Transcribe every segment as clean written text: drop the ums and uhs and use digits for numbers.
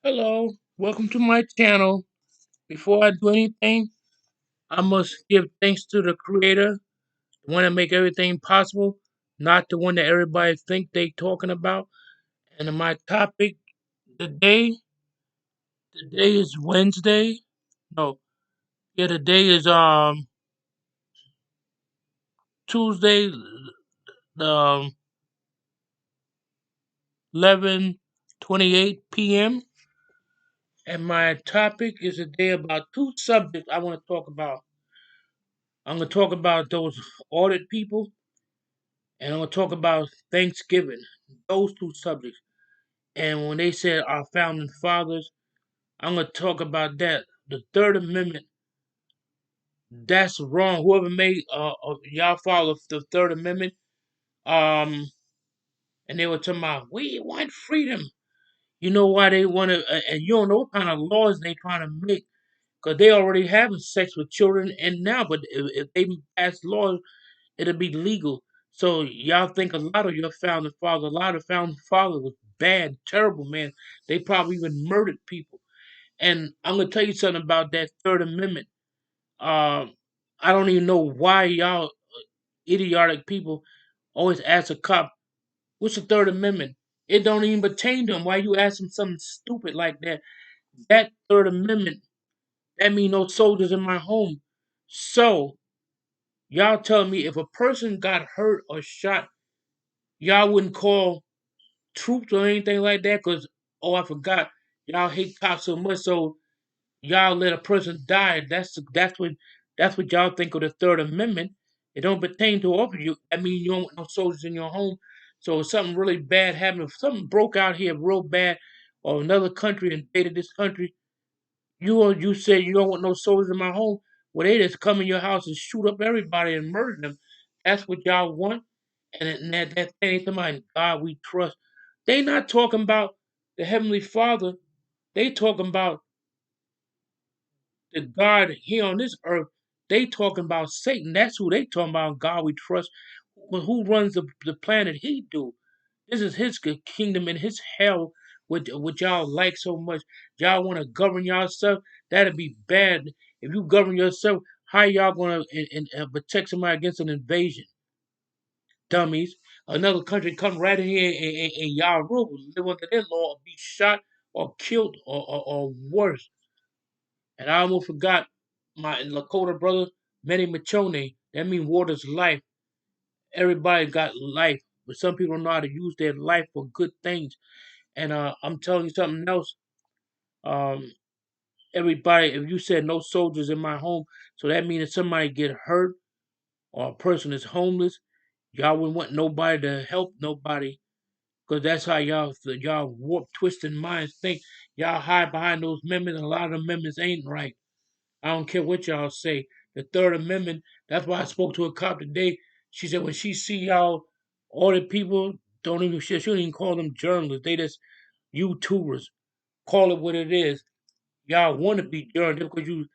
Hello, welcome to my channel. Before I do anything, I must give thanks to the creator, the one that make everything possible, not the one that everybody think they talking about. And my topic today is Wednesday. No, yeah, today is Tuesday, the 11:28 p.m. And my topic is today about two subjects I want to talk about. I'm going to talk about those audit people, and I'm going to talk about Thanksgiving. Those two subjects. And when they said our founding fathers, I'm going to talk about that. The Third Amendment, that's wrong. Whoever made y'all follow the Third Amendment, um, and they were talking about we want freedom. You know why they want to, and you don't know what kind of laws they trying to make because they already having sex with children and now. But if they pass laws, it'll be legal. So y'all think a lot of your founding fathers, a lot of founding fathers was bad, terrible, man. They probably even murdered people. And I'm gonna tell you something about that Third Amendment. Um, I don't even know why y'all idiotic people always ask a cop, "What's the Third Amendment?" It don't even pertain to them. Why you ask them something stupid like that? That Third Amendment, that mean no soldiers in my home. So y'all telling me if a person got hurt or shot, y'all wouldn't call troops or anything like that? Cause I forgot, y'all hate cops so much, so y'all let a person die. That's what y'all think of the Third Amendment. It don't pertain to all of you. I mean, you don't want no soldiers in your home. So if something really bad happened, if something broke out here real bad, or another country invaded this country, you say you don't want no soldiers in my home. Well, they just come in your house and shoot up everybody and murder them. That's what y'all want. And that thing ain't talking about God we trust. They not talking about the Heavenly Father. They talking about the God here on this earth. They talking about Satan. That's who they talking about. God we trust. Who runs the planet? He do. This is his kingdom and his hell, which y'all like so much. Y'all want to govern yourself. That'd be bad. If you govern yourself, how y'all gonna protect somebody against an invasion? Dummies. Another country come right in here and y'all rule, live under their law, or be shot or killed or worse. And I almost forgot my Lakota brother, Manny Machone. That means water's life. Everybody got life, but some people don't know how to use their life for good things. And I'm telling you something else. Um, everybody, if you said no soldiers in my home, so that means if somebody get hurt or a person is homeless, y'all wouldn't want nobody to help nobody. Because that's how y'all warp, twisted minds think. Y'all hide behind those amendments, and a lot of the amendments ain't right. I don't care what y'all say. The Third Amendment, that's why I spoke to a cop today. She said when she see y'all, all the people, don't even, she don't even call them journalists. They just YouTubers. Call it what it is. Y'all want to be journalists because you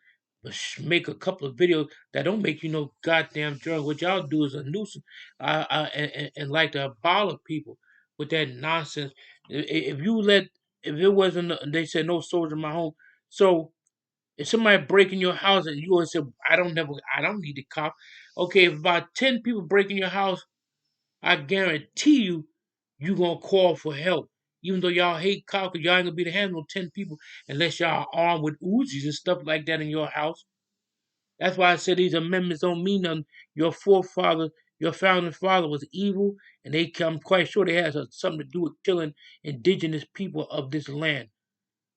make a couple of videos that don't make you no goddamn journalist. What y'all do is a nuisance and like to abolish people with that nonsense. If you let, if it wasn't, they said no soldier in my home. So if somebody break in your house and you always say, I don't need the cop. Okay, if about 10 people break in your house, I guarantee you gonna call for help. Even though y'all hate cops, 'cause y'all ain't gonna be able to handle 10 people unless y'all are armed with Uzis and stuff like that in your house. That's why I said these amendments don't mean nothing. Your forefather, your founding father was evil, and I'm quite sure they had something to do with killing indigenous people of this land.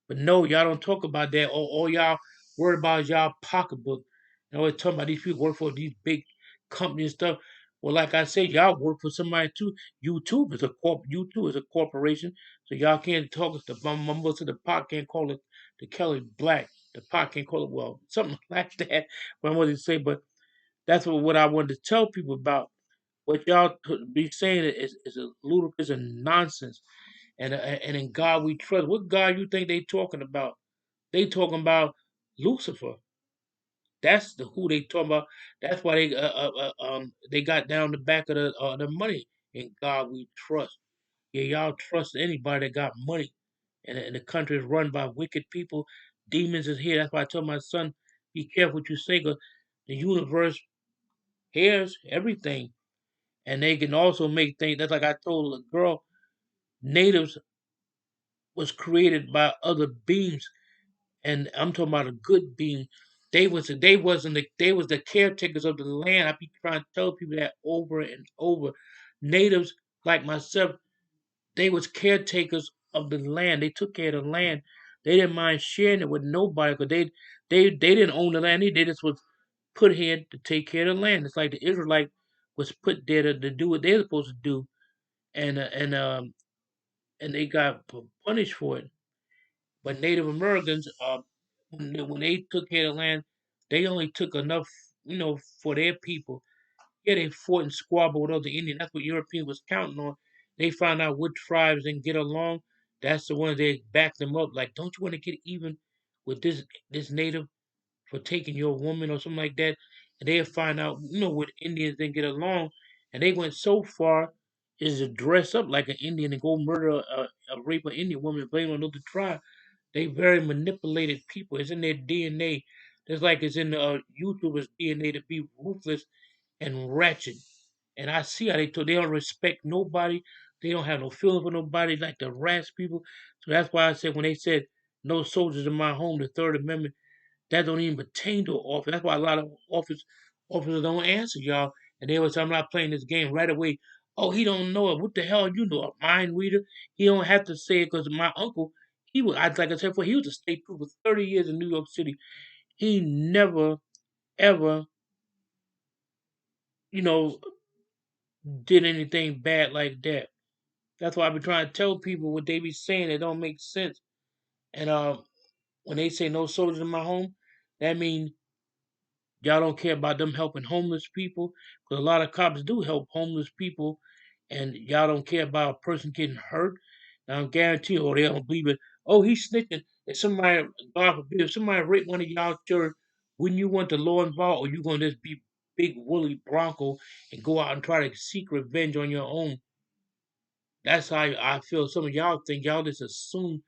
But no, y'all don't talk about that. All y'all worried about is y'all pocketbook. And always talking about these people work for these big companies and stuff. Well, like I said, y'all work for somebody too. YouTube is a corporation. So y'all can't talk the most of the pot can't call it the Kelly Black. The pot can't call it well, something like that. What I wanted to say, but that's what I wanted to tell people about. What y'all be saying is a ludicrous and nonsense. And in God we trust. What God you think they talking about? They talking about Lucifer. That's who they talking about. That's why they got down the back of the money. In God we trust. Yeah, y'all trust anybody that got money. and the country is run by wicked people. Demons is here. That's why I tell my son, be careful what you say, 'cause the universe hears everything, and they can also make things. That's like I told a girl, natives was created by other beings, and I'm talking about a good being. They wasn't they was the caretakers of the land. I be trying to tell people that over and over. Natives like myself, they was caretakers of the land. They took care of the land. They didn't mind sharing it with nobody because they didn't own the land. They just was put here to take care of the land. It's like the Israelite was put there to do what they're supposed to do, and and they got punished for it. But Native Americans, when they took care of the land, they only took enough, for their people. Yeah, they fought and squabbled with other Indians. That's what Europeans was counting on. They found out which tribes didn't get along. That's the ones they backed them up. Like, don't you want to get even with this native for taking your woman or something like that? And they'll find out, what Indians didn't get along. And they went so far is to dress up like an Indian and go murder a rape an Indian woman and blame on another tribe. They very manipulated people. It's in their DNA. Just like it's in YouTubers' DNA to be ruthless and ratchet. And I see how they don't respect nobody. They don't have no feeling for nobody, like the rats people. So that's why I said when they said no soldiers in my home, the Third Amendment, that don't even pertain to office. That's why a lot of officers don't answer y'all. And they was I'm not playing this game right away. Oh, he don't know it. What the hell you know? A mind reader? He don't have to say it because my uncle, like I said before, he was a state trooper 30 years in New York City. He never ever, you know, did anything bad like that. That's why I be trying to tell people what they be saying. It don't make sense. And when they say no soldiers in my home, that means y'all don't care about them helping homeless people. Because a lot of cops do help homeless people, and y'all don't care about a person getting hurt. And I'm guaranteeing, or they don't believe it. Oh, he's snitching. If somebody, God forbid, if somebody raped one of y'all children, wouldn't you want the law involved, or you gonna just be big woolly Bronco and go out and try to seek revenge on your own? That's how I feel. Some of y'all think y'all just assume,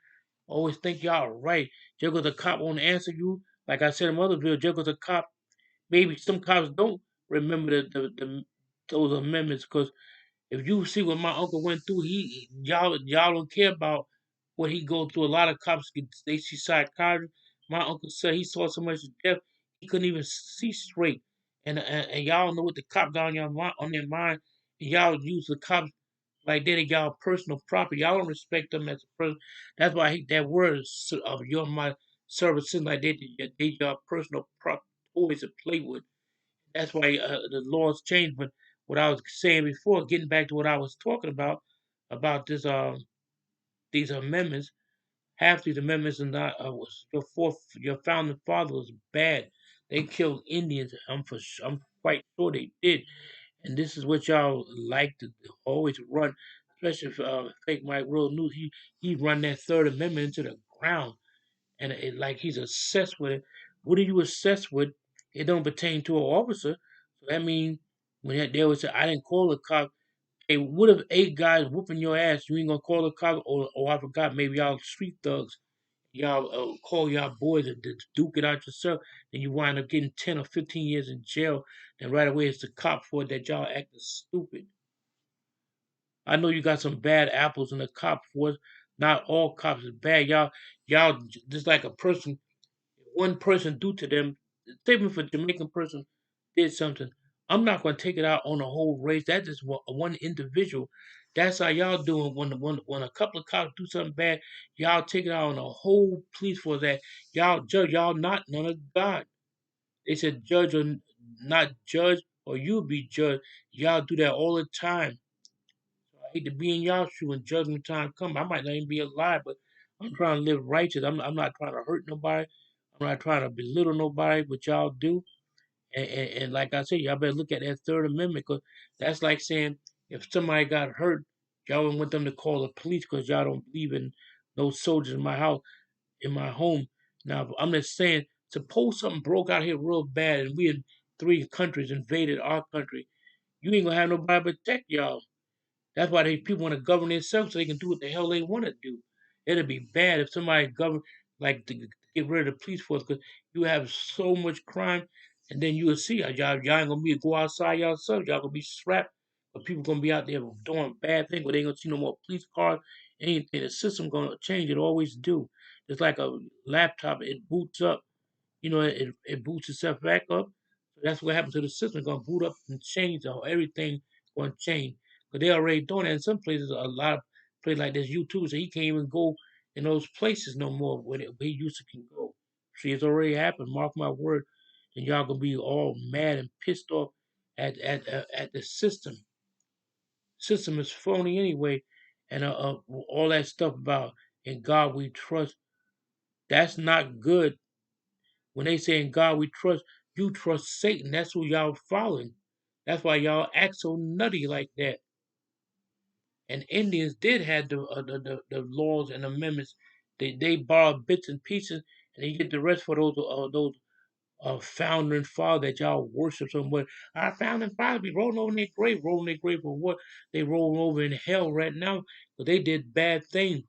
always think y'all right. Just because the cop won't answer you, like I said in other videos, just because the cop, maybe some cops don't remember those amendments. Because if you see what my uncle went through, y'all don't care about what he go through. A lot of cops they see psychiatrists. My uncle said he saw so much death he couldn't even see straight. And y'all know what the cop got on their mind. And y'all use the cops like they're y'all personal property. Y'all don't respect them as a person. That's why I hate that word of you're my service. Like they y'all personal toys to play with. That's why the laws changed. But what I was saying before, getting back to what I was talking about this these amendments, half these amendments are not was your founding father was bad. They killed Indians. I'm quite sure they did. And this is what y'all like to always run, especially if fake Mike Real News. He run that Third Amendment into the ground, and like he's obsessed with it. What are you obsessed with? It don't pertain to an officer. So that means when they would say, "I didn't call the cop." Hey, what if 8 guys whooping your ass? You ain't gonna call the cop, or I forgot, maybe y'all street thugs. Y'all call y'all boys and duke it out yourself, and you wind up getting 10 or 15 years in jail. And right away, it's the cop for it that y'all acting stupid. I know you got some bad apples in the cop force. Not all cops is bad. Y'all just like a person. One person do to them. Say if a Jamaican person did something, I'm not going to take it out on the whole race. That's just one individual. That's how y'all doing when a couple of cops do something bad. Y'all take it out on the whole police force. That y'all judge. Y'all not none of God. They said judge or not judge, or you'll be judged. Y'all do that all the time. I hate to be in y'all shoe when judgment time come. I might not even be alive, but I'm trying to live righteous. I'm not trying to hurt nobody. I'm not trying to belittle nobody, but y'all do. And like I said, y'all better look at that Third Amendment, because that's like saying if somebody got hurt, y'all don't want them to call the police because y'all don't believe in no soldiers in my house, in my home. Now, I'm just saying, suppose something broke out here real bad and we in 3 countries invaded our country, you ain't gonna have nobody protect y'all. That's why people want to govern themselves so they can do what the hell they want to do. It'd be bad if somebody govern like to get rid of the police force because you have so much crime, and then you will see y'all ain't gonna be go outside yourself. Y'all gonna be strapped, but people gonna be out there doing bad things. But they ain't gonna see no more police cars. Anything the system gonna change. It always do. It's like a laptop. It boots up, it boots itself back up. So that's what happened to the system. It's gonna boot up and change. Everything gonna change. But they already doing that in some places. A lot of places like this YouTube, so he can't even go in those places no more where he used to can go. See, it's already happened. Mark my word. And y'all gonna be all mad and pissed off at the system. System is phony anyway, and all that stuff about in God we trust. That's not good. When they say in God we trust, you trust Satan. That's who y'all following. That's why y'all act so nutty like that. And Indians did have the laws and amendments. They borrowed bits and pieces, and they get the rest for those founder and father that y'all worship so much. Our founding fathers be rolling their grave for what? They rolling over in hell right now because they did bad things.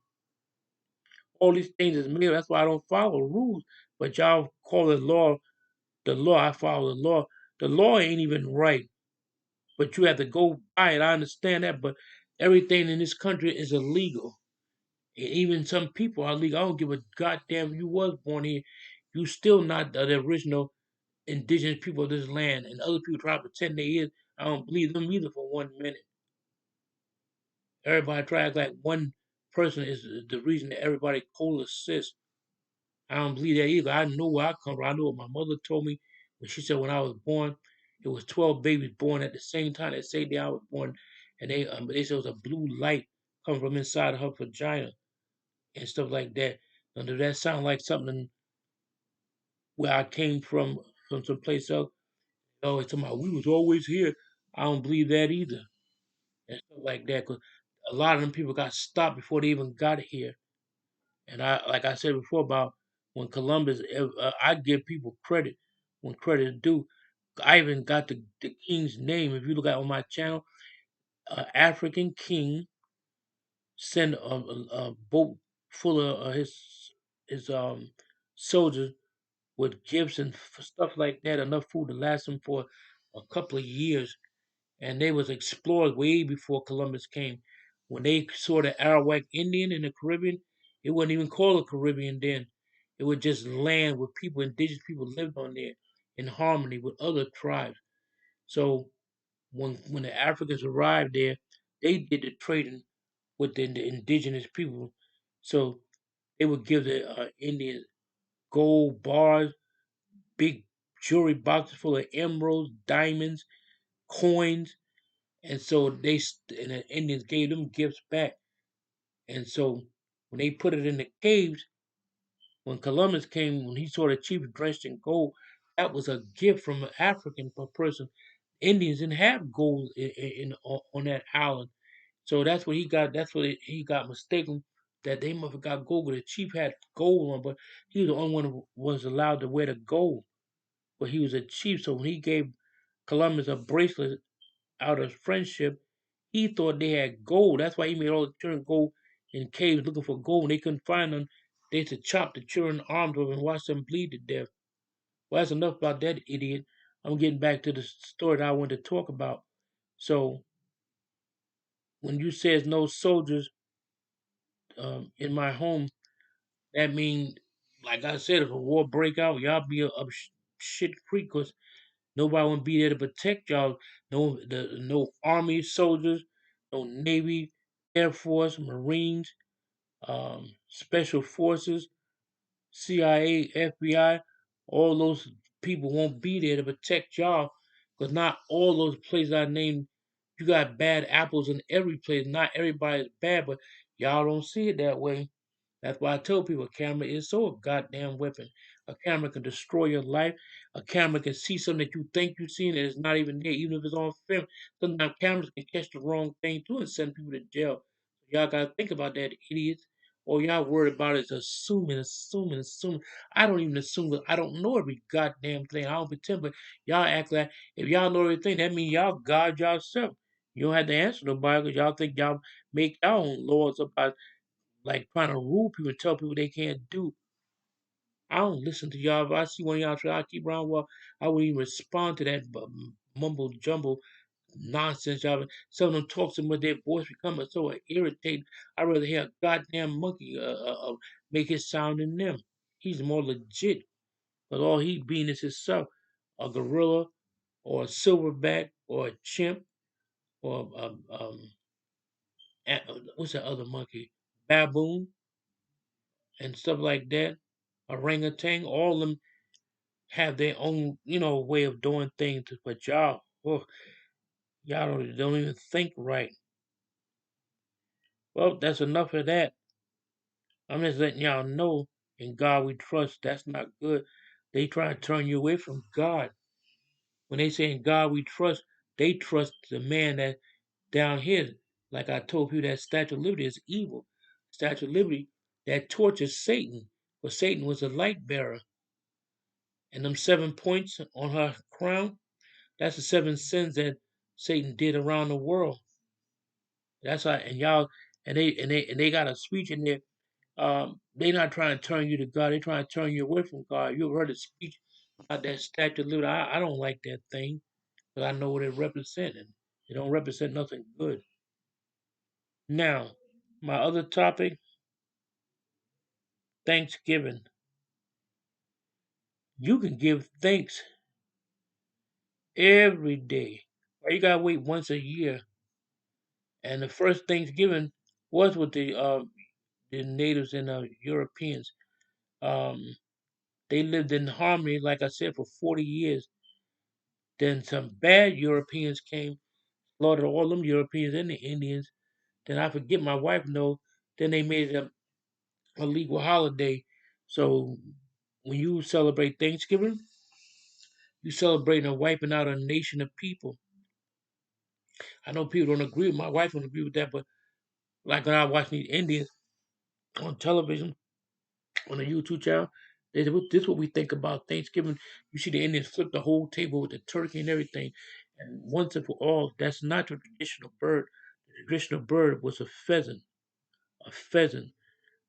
All these things is made. That's why I don't follow rules. But y'all call it law. The law, I follow the law. The law ain't even right, but you have to go by it. I understand that, but everything in this country is illegal. Even some people are legal. I don't give a goddamn if you was born here. You still not the original indigenous people of this land. And other people try to pretend they is. I don't believe them either for 1 minute. Everybody try to act like one person is the reason that everybody coexists. I don't believe that either. I know where I come from. I know what my mother told me when she said when I was born, it was 12 babies born at the same time. That same day I was born, and they said it was a blue light coming from inside of her vagina and stuff like that. Now, does that sound like something where I came from someplace else? Oh, it's about we was always here. I don't believe that either, and stuff like that. Cause a lot of them people got stopped before they even got here. And like I said before about when Columbus, I give people credit when credit is due. I even got the king's name. If you look at on my channel, African king sent a boat full of his soldiers with gifts and stuff like that, enough food to last them for a couple of years. And they was explorers way before Columbus came. When they saw the Arawak Indian in the Caribbean, it wasn't even called the Caribbean then. It was just land where people, indigenous people, lived on there in harmony with other tribes. So when the Africans arrived there, they did the trading with the indigenous people. So they would give the Indians gold bars, big jewelry boxes full of emeralds, diamonds, coins, and so and the Indians gave them gifts back. And so when they put it in the caves, when Columbus came, when he saw the chief dressed in gold, that was a gift from an African person. Indians didn't have gold on that island, so that's what he got. That's what he got mistaken that they must have got gold. The chief had gold on, but he was the only one who was allowed to wear the gold. But he was a chief, so when he gave Columbus a bracelet out of friendship, he thought they had gold. That's why he made all the children go in caves looking for gold. When they couldn't find them, they had to chop the children's arms off and watch them bleed to death. Well, that's enough about that idiot. I'm getting back to the story that I wanted to talk about. So when you says no soldiers in my home, that means, like I said, if a war break out, y'all be up shit creek 'cause nobody want to be there to protect y'all. No army soldiers, no navy, air force, marines, special forces, CIA, FBI. All those people won't be there to protect y'all because not all those places I named. You got bad apples in every place. Not everybody's bad, but y'all don't see it that way. That's why I tell people a camera is so a goddamn weapon. A camera can destroy your life. A camera can see something that you think you've seen and it's not even there, even if it's on film. Sometimes cameras can catch the wrong thing too and send people to jail. Y'all gotta think about that, idiots. All y'all worried about is assuming. I don't even assume 'cause I don't know every goddamn thing. I don't pretend, but y'all act like if y'all know everything, that means y'all God yourself. You don't have to answer nobody because y'all think y'all make y'all own laws about like trying to rule people and tell people they can't do. I don't listen to y'all. If I see one of y'all try to keep around, well, I wouldn't even respond to that mumble jumble nonsense y'all. Some of them talk so much, their voice become so irritating. I'd rather hear a goddamn monkey make his sound than them. He's more legit, but all he being is himself, a gorilla or a silverback or a chimp or what's that other monkey? Baboon and stuff like that. Orangutan. All of them have their own, way of doing things. But y'all, oh, y'all don't even think right. Well, that's enough of that. I'm just letting y'all know in God we trust. That's not good. They try to turn you away from God. When they say in God we trust, they trust the man that down here. Like I told you, that Statue of Liberty is evil. Statue of Liberty that tortures Satan. But Satan was a light bearer. And them 7 points on her crown, that's the 7 sins that Satan did around the world. That's how, and y'all, and they got a speech in there. They not trying to turn you to God. They trying to turn you away from God. You ever heard a speech about that Statue of Liberty? I don't like that thing, but I know what it represents. It don't represent nothing good. Now, my other topic, Thanksgiving. You can give thanks every day. Or you gotta wait once a year. And the first Thanksgiving was with the natives and Europeans. Um, they lived in harmony, like I said, for 40 years. Then some bad Europeans came, slaughtered all them Europeans and the Indians. Then I forget my wife know. Then they made it a legal holiday. So when you celebrate Thanksgiving, you celebrating a wiping out a nation of people. I know people don't agree with my wife don't agree with that, but like when I watch these Indians on television, on a YouTube channel, this is what we think about Thanksgiving. You see the Indians flip the whole table with the turkey and everything. And once and for all, that's not the traditional bird. The traditional bird was a pheasant. A pheasant.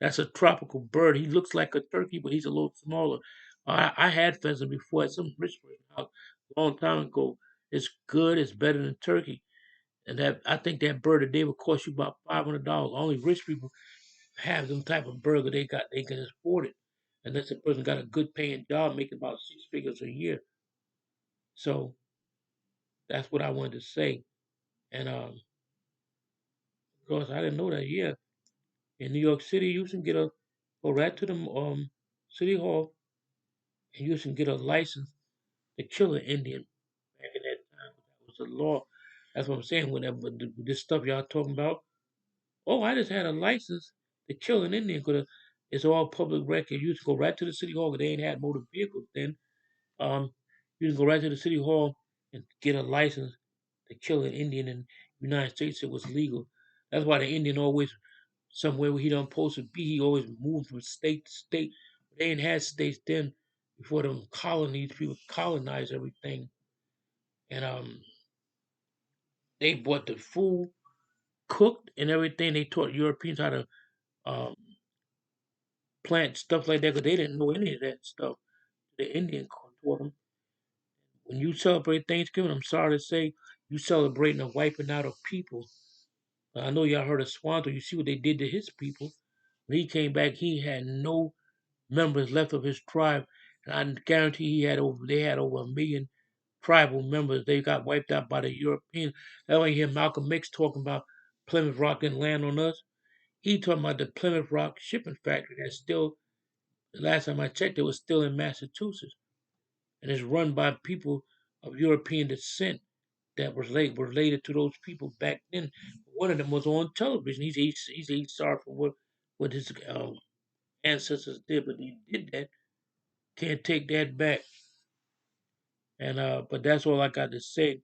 That's a tropical bird. He looks like a turkey, but he's a little smaller. I had pheasant before at some rich person house a long time ago. It's good. It's better than turkey. And that I think that bird a day would cost you about $500. Only rich people have them type of burger they can afford it. Unless the person got a good paying job making about 6 figures a year. So that's what I wanted to say. And of course I didn't know that. Yeah. In New York City you can go right to the city hall and you can get a license to kill an Indian back in that time. That was the law. That's what I'm saying. Whenever this stuff y'all talking about, oh, I just had a license to kill an Indian because it's all public record. You just go right to the city hall because they ain't had motor vehicles then. Um, you can go right to the city hall and get a license to kill an Indian in the United States. It was legal. That's why the Indian always somewhere where he don't supposed to be. He always moved from state to state. They ain't had states then before them colonies. People colonized everything, and they bought the food cooked and everything. They taught Europeans how to um, plant stuff like that because they didn't know any of that stuff. The Indian taught them. When you celebrate Thanksgiving, I'm sorry to say, you celebrating a wiping out of people. I know y'all heard of Swanto. You see what they did to his people. When he came back, he had no members left of his tribe, and I guarantee they had over 1 million tribal members. They got wiped out by the Europeans. That's why you hear Malcolm X talking about Plymouth Rock didn't land on us. He talking about the Plymouth Rock shipping factory that's still. The last time I checked, it was still in Massachusetts, and it's run by people of European descent that was related to those people back then. One of them was on television. He's sorry for what his ancestors did, but he did that. Can't take that back. And but that's all I got to say.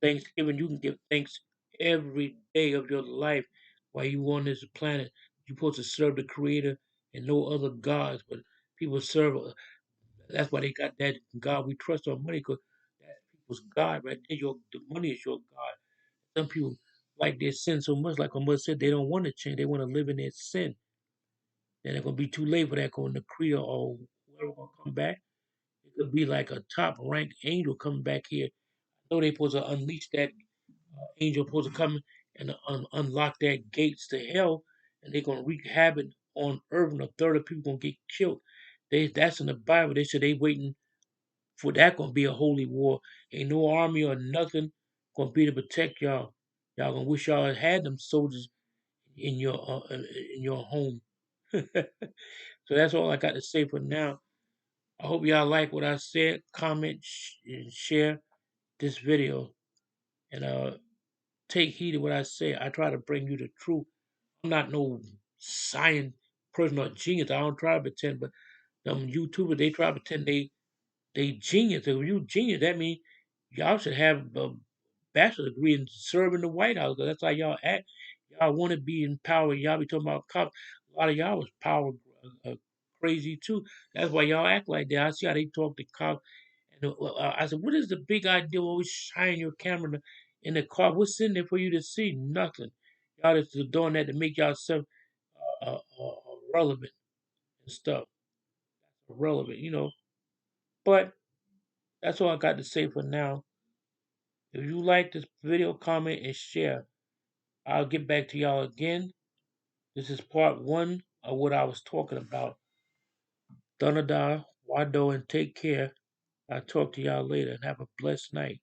Thanksgiving, you can give thanks every day of your life while you on this planet. You're supposed to serve the Creator and no other gods, but people serve. That's why they got that God we trust our money because that's people's God right there. The money is your God. Some people like their sin so much. Like my mother said, they don't want to change. They want to live in their sin. Then it's gonna be too late for that. Going to Korea or whoever gonna come back. It could be like a top ranked angel coming back here. I know they supposed to unleash that angel supposed to come and unlock that gates to hell, and they're gonna wreak havoc on earth, and a third of people gonna get killed. That's in the Bible. They said they waiting for that gonna be a holy war. Ain't no army or nothing gonna be to protect y'all. Y'all gonna wish y'all had them soldiers in your home. So that's all I got to say for now. I hope y'all like what I said. Comment and share this video, and take heed of what I say. I try to bring you the truth. I'm not no science person or genius. I don't try to pretend, but them YouTubers they try to pretend they genius. If you genius, that means y'all should have a bachelor's degree in serving the White House. 'Cause that's how y'all act. Y'all want to be in power. Y'all be talking about cops. A lot of y'all was power crazy too. That's why y'all act like that. I see how they talk to cops. And I said, what is the big idea? Always shine your camera in the car. What's in there for you to see? Nothing. Y'all just doing that to make yourself relevant and stuff. Relevant, you know. But that's all I got to say for now. If you like this video, comment and share. I'll get back to y'all again. This is part one of what I was talking about. Donada, Wado, and take care. I'll talk to y'all later and have a blessed night.